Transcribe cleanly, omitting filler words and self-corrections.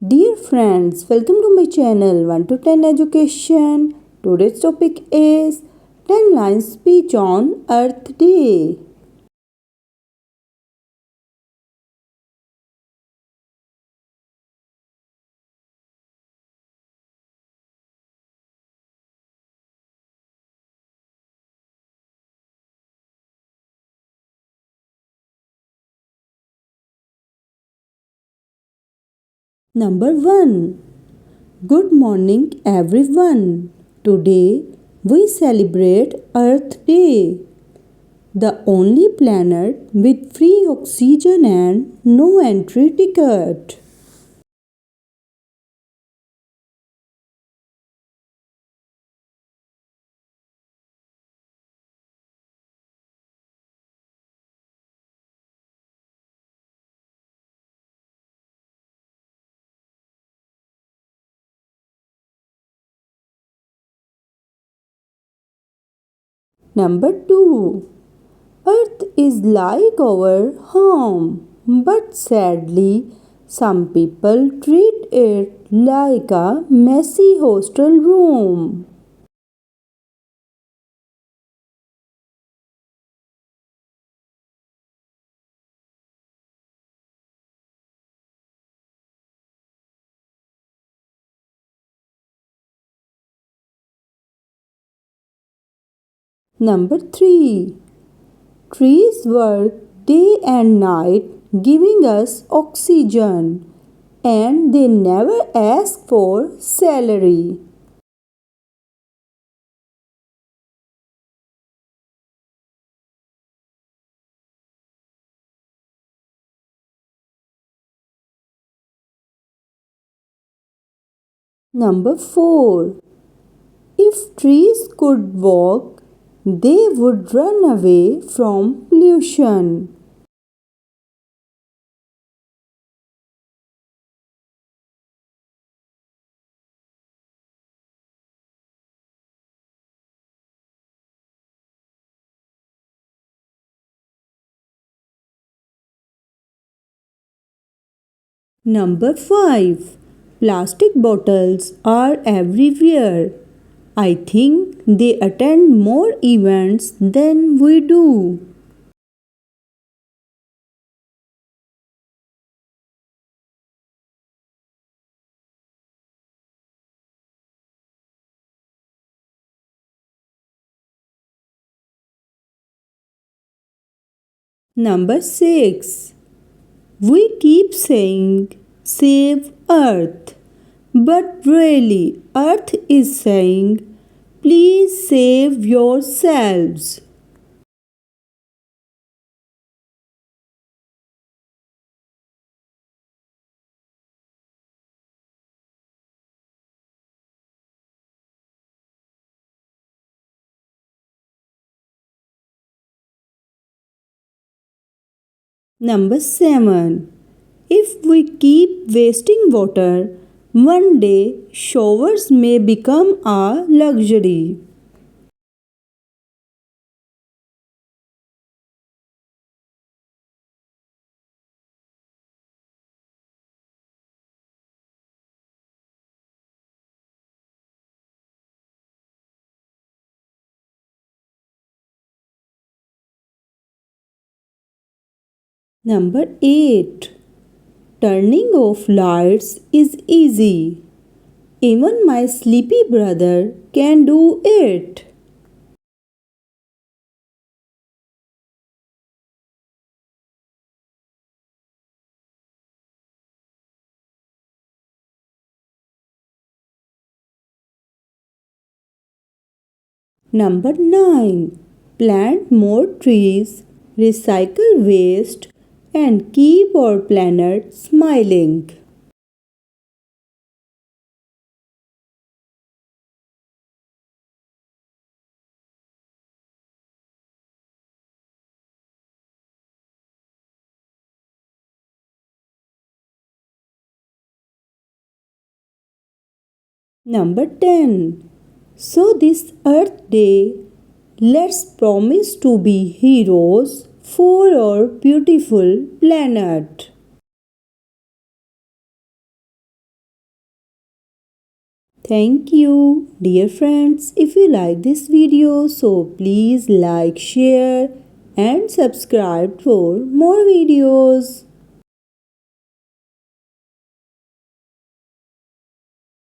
Dear friends, welcome to my channel 1 to 10 Education. Today's topic is 10 lines speech on Earth Day. Number 1. Good morning everyone. Today we celebrate Earth Day, the only planet with free oxygen and no entry ticket. Number 2. Earth is like our home, but sadly, some people treat it like a messy hostel room. Number 3. Trees work day and night giving us oxygen and they never ask for salary. Number 4. If trees could walk, they would run away from pollution. Number 5. Plastic bottles are everywhere. I think they attend more events than we do. Number 6. We keep saying save Earth, but really, Earth is saying please save yourselves. Number 7. If we keep wasting water, one day showers may become a luxury. Number 8. Turning off lights is easy. Even my sleepy brother can do it. Number 9. Plant more trees, recycle waste, and keep our planet smiling. Number 10. So, this Earth Day, let's promise to be heroes for our beautiful planet. Thank you. Dear friends, if you like this video, so please like, share and subscribe for more videos.